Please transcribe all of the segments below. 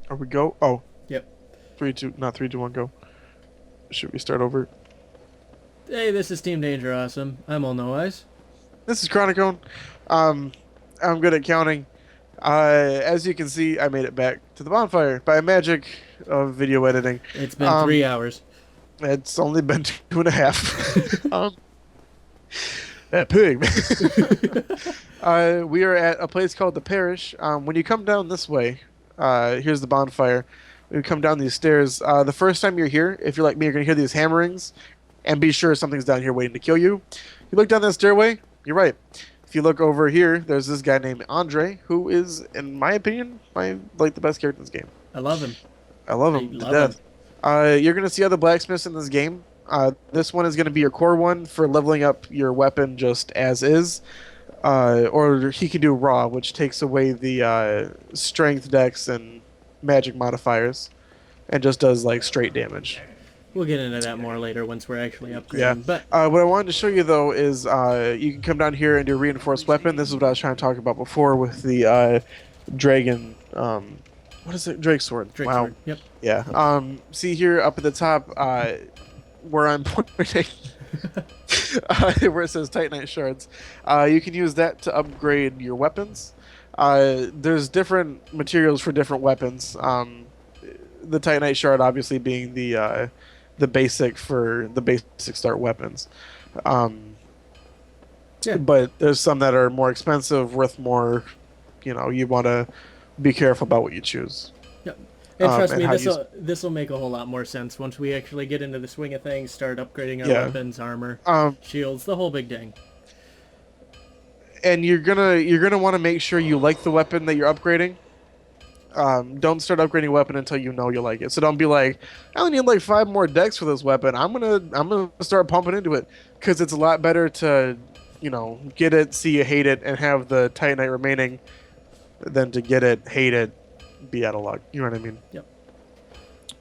Are we go? Oh, Yep. three, two, not three, two, one, go. Should we start over? Hey, this is Team Danger Awesome. I'm Olnoeyes. This is Cronicone. Um, I'm good at counting. As you can see, I made it back to the bonfire by magic of video editing. It's been Um, 3 hours. it's only been two and a half. That pig. We are at a place called the Parish. When you come down this way, here's the bonfire. When you come down these stairs, the first time you're here, if you're like me, you're gonna hear these hammerings, and be sure something's down here waiting to kill you. You look down that stairway. You're right. If you look over here, there's this guy named Andre, who is, in my opinion, the best character in this game. I love him. I love I him to love death. him. You're gonna see other blacksmiths in this game. This one is gonna be your core one for leveling up your weapon just as is, or he can do raw, which takes away the strength, dex, and magic modifiers, and just does like straight damage. We'll get into that more later once we're actually upgrading. Yeah. But What I wanted to show you though is you can come down here and do reinforced weapon. This is what I was trying to talk about before with the dragon. What is it? Drake sword. Drake Wow. sword. Yep. Yeah. See here up at the top, where I'm pointing, where it says Titanite shards. You can use that to upgrade your weapons. There's different materials for different weapons. The Titanite shard obviously being the basic for the basic start weapons. Yeah. But there's some that are more expensive, worth more. You want to be careful about what you choose. Yep. And trust and me, how this will make a whole lot more sense once we actually get into the swing of things, start upgrading our Yeah. weapons, armor, Um, shields, the whole big dang. and you're gonna want to make sure you like the weapon that you're upgrading. Don't start upgrading a weapon until you know you like it. So don't be like, I only need like 5 more decks for this weapon. I'm gonna start pumping into it because it's a lot better to get it, see you hate it, and have the Titanite remaining than to get it, hate it, be out of luck. You know what I mean? Yep.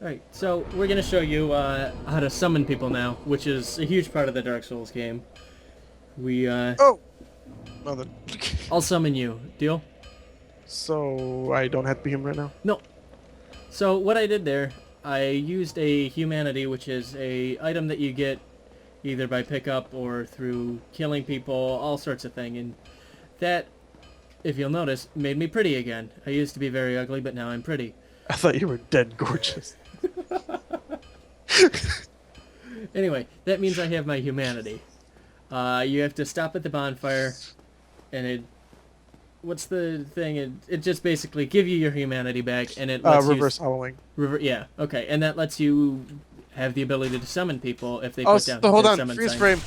Alright, so we're going to show you how to summon people now, which is a huge part of the Dark Souls game. Oh, nothing. I'll summon you. Deal? So I don't have to be him right now. No. So what I did there, I used a humanity, which is a item that you get either by pickup or through killing people, all sorts of thing. And that, if you'll notice, made me pretty again. I used to be very ugly, but now I'm pretty. I thought you were dead gorgeous. Anyway, that means I have my humanity. You have to stop at the bonfire, and what's the thing? It just basically give you your humanity back, and it lets Reverse hollowing. yeah, okay, and that lets you have the ability to summon people if they Oh, put so down hold the on. summon Freeze sign. frame.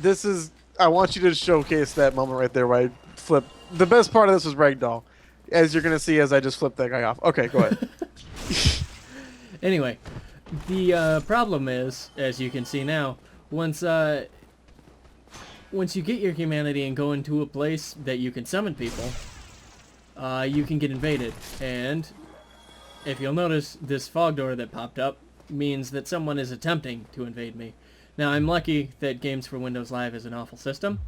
This is. I want you to showcase that moment right there where I flip. The best part of this was ragdoll, as you're gonna see as I just flip that guy off. Okay, go ahead. Anyway, the problem is, as you can see now, once you get your humanity and go into a place that you can summon people, you can get invaded. And if you'll notice, this fog door that popped up means that someone is attempting to invade me. Now, I'm lucky that Games for Windows Live is an awful system,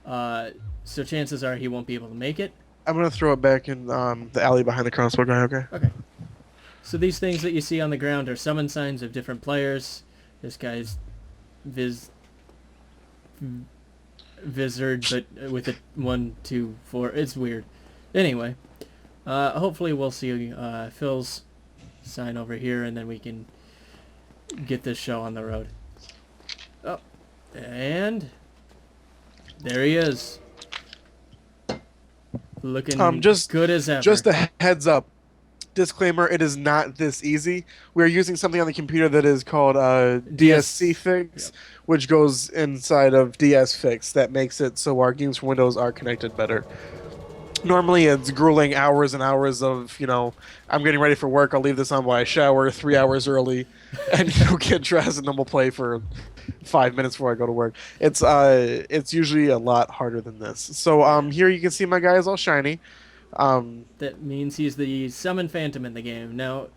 so chances are he won't be able to make it. I'm gonna throw it back in the alley behind the crossbow guy. Okay. Okay. So these things that you see on the ground are summon signs of different players. This guy's Vizard, but with a 1, 2, 4. It's weird. Anyway, hopefully we'll see Phil's sign over here, and then we can get this show on the road. Oh, and there he is. Looking Just good as ever. Just a heads up. Disclaimer: it is not this easy. We're using something on the computer that is called DSC Fix, Yep. which goes inside of DS Fix. That makes it so our games for Windows are connected better. Normally, it's grueling hours and hours of, I'm getting ready for work. I'll leave this on while I shower 3 hours early, and get dressed, and then we'll play for 5 minutes before I go to work. It's usually a lot harder than this. So here you can see my guy is all shiny. That means he's the summon phantom in the game. Now,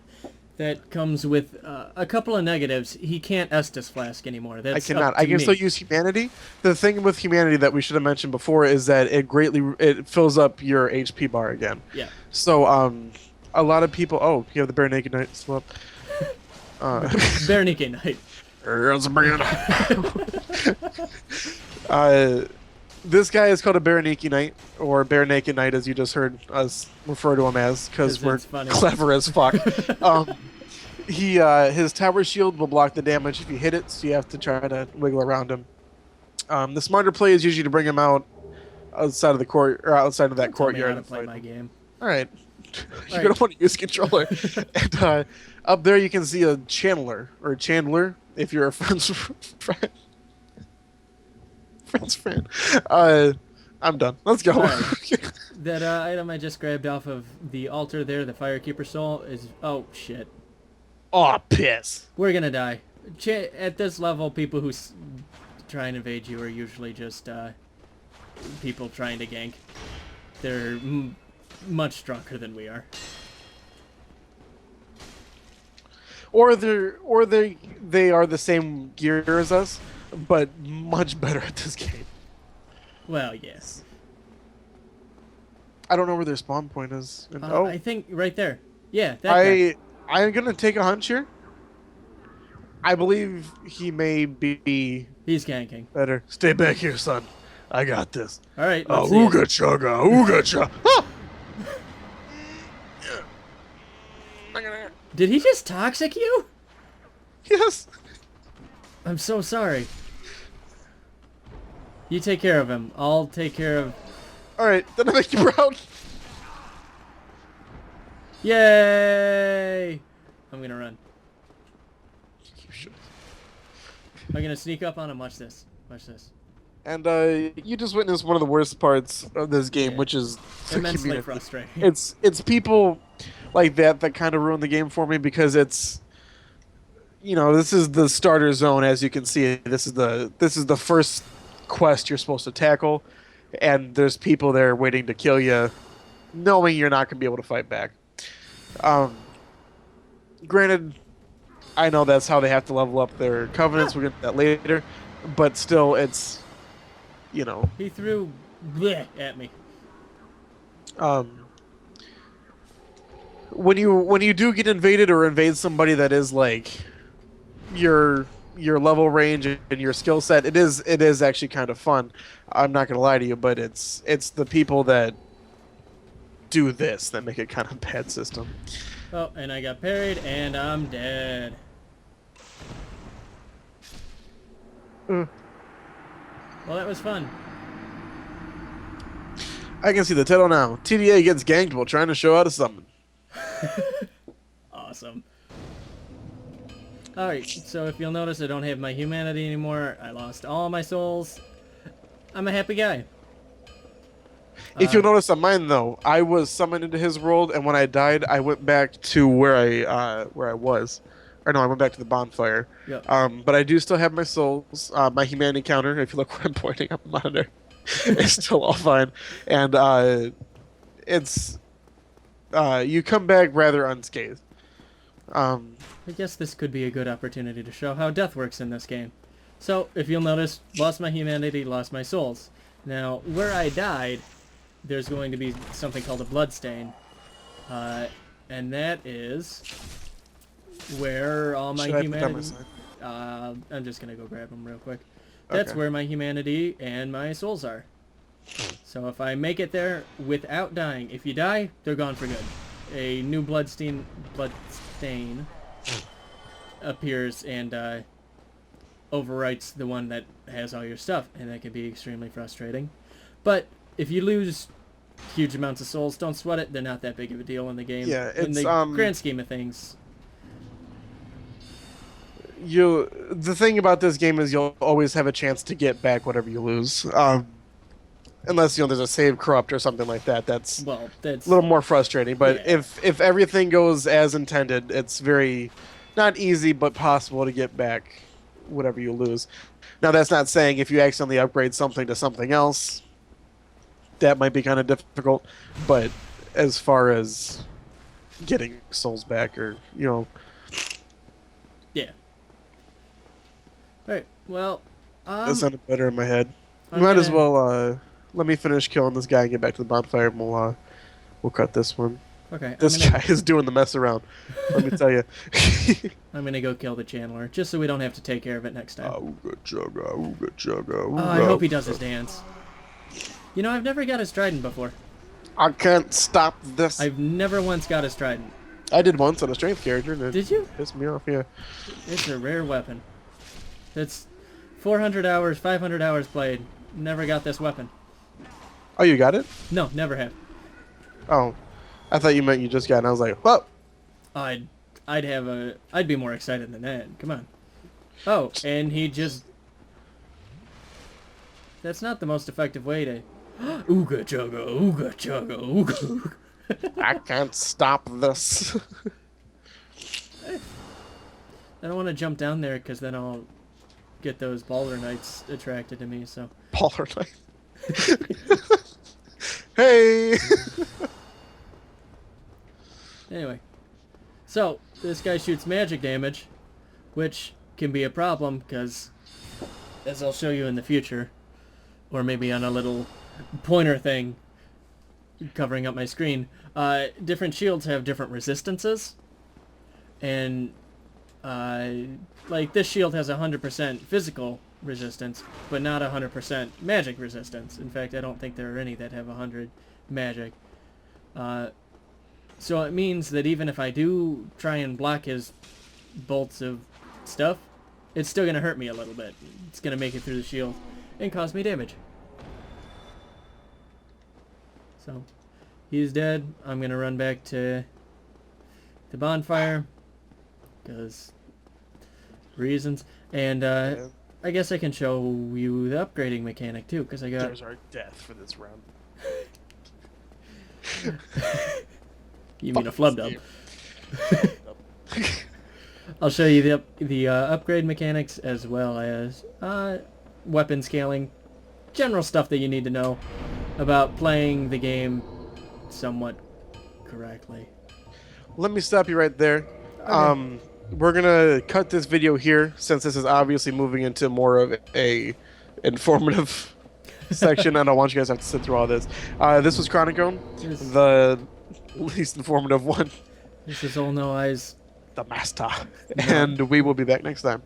that comes with a couple of negatives. He can't Estus Flask anymore. That's I cannot. up to I can me. still use humanity. The thing with humanity that we should have mentioned before is that it fills up your HP bar again. Yeah. So a lot of people. Oh, you have the bare naked night swap. Uh, Bare naked night. Let's bring it up. This guy is called a bare naked knight, or bare naked knight, as you just heard us refer to him as, because 'Cause we're it's funny. clever as fuck. His tower shield will block the damage if you hit it, so you have to try to wiggle around him. The smarter play is usually to bring him out outside of the court or outside of that Tell me how courtyard to and play fight my him. game. All right, you're Right. gonna want to use controller. And up there you can see a channeler or chandler if you're a friend's friend. Friend's friend. I'm done. Let's go. All right. That item I just grabbed off of the altar there, the Firekeeper Soul, is... Oh, shit. Aw, piss. We're gonna die. At this level, people who try and invade you are usually just people trying to gank. They're much stronger than we are. Or they are the same gear as us, but much better at this game. Well, yes. I don't know where their spawn point is. And, I think right there. Yeah, that guy. I'm gonna take a hunch here. I believe he may be He's ganking. better. Stay back here, son. I got this. All right, let's see it. Ooga chugga, ooga chugga. Ah! Did he just toxic you? Yes. I'm so sorry. You take care of him. I'll take care of... All right, then I make you proud. Yay! I'm gonna run. I'm gonna sneak up on him. Watch this. Watch this. And you just witnessed one of the worst parts of this game, Yeah. which is the Immensely community. frustrating. It's people like that kind of ruin the game for me because it's, you know, this is the starter zone, as you can see. This is the first quest you're supposed to tackle, and there's people there waiting to kill you, knowing you're not gonna be able to fight back. Granted, I know that's how they have to level up their covenants. We'll get to that later, but still, it's, you know. He threw bleh at me. When you do get invaded or invade somebody that is like your level range and your skill set, it is actually kind of fun. I'm not gonna lie to you, but it's the people that do this that make it kind of a bad system. Oh, and I got parried, and I'm dead. Mm. Well, that was fun. I can see the title now. TDA gets ganked while trying to show how to summon. Awesome. Alright, so if you'll notice, I don't have my humanity anymore. I lost all my souls. I'm a happy guy. If you'll notice on mine though, I was summoned into his world, and when I died, I went back to where I was. Or no, I went back to the bonfire. Yep. But I do still have my souls. My humanity counter, if you look where I'm pointing up the monitor, is still all fine. And it's you come back rather unscathed. I guess this could be a good opportunity to show how death works in this game. So, if you'll notice, lost my humanity, lost my souls. Now, where I died, there's going to be something called a bloodstain. And that is where all my Should I put down my humanity... sign? I'm just going to go grab them real quick. That's Okay. where my humanity and my souls are. So if I make it there without dying, if you die, they're gone for good. A new bloodstain appears and overwrites the one that has all your stuff, and that can be extremely frustrating. But if you lose huge amounts of souls, don't sweat it. They're not that big of a deal in the game. Yeah, in it's, the grand scheme of things. The thing about this game is you'll always have a chance to get back whatever you lose. Unless, you know, there's a save corrupt or something like that. That's Well, that's a little more frustrating. But Yeah. if everything goes as intended, it's very not easy but possible to get back whatever you lose. Now that's not saying if you accidentally upgrade something to something else, that might be kind of difficult. But as far as getting souls back, or, you know, yeah. All right. Well, that sounded better in my head. We I'm might as gonna- well let me finish killing this guy and get back to the bonfire, and we'll cut this one. Okay, This guy is doing the mess around. Let me tell you. I'm gonna go kill the Chandler, just so we don't have to take care of it next time. Ooga chugga, ooga chugga, Oh, ooga. I hope he does his dance. You know, I've never got his trident before. I can't stop this. I've never once got his trident. I did once on a strength character. And it Did you? pissed me off, yeah. It's a rare weapon. It's 400 hours, 500 hours played. Never got this weapon. Oh, you got it? No, never have. Oh. I thought you meant you just got it. And I was like, whoa. I'd be more excited than that. Come on. Oh, and he just... That's not the most effective way to... Ooga chugga, ooga chugga, ooga. I can't stop this. I don't want to jump down there because then I'll get those baller knights attracted to me, so... Baller knight. Hey! Anyway. So, this guy shoots magic damage, which can be a problem because, as I'll show you in the future, or maybe on a little pointer thing covering up my screen, different shields have different resistances, and like this shield has 100% physical resistance, but not 100% magic resistance. In fact, I don't think there are any that have 100 magic. So it means that even if I do try and block his bolts of stuff, it's still going to hurt me a little bit. It's going to make it through the shield and cause me damage. So, he's dead. I'm going to run back to the bonfire, because reasons. And I guess I can show you the upgrading mechanic too, because I got... There's our death for this round. You mean a flub dub? I'll show you the upgrade mechanics as well as weapon scaling, general stuff that you need to know about playing the game somewhat correctly. Let me stop you right there. Okay. We're gonna cut this video here since this is obviously moving into more of a informative section. I don't want you guys to have to sit through all this. This was Cronicone, the least informative one. This is Olnoeyes. The master. And we will be back next time.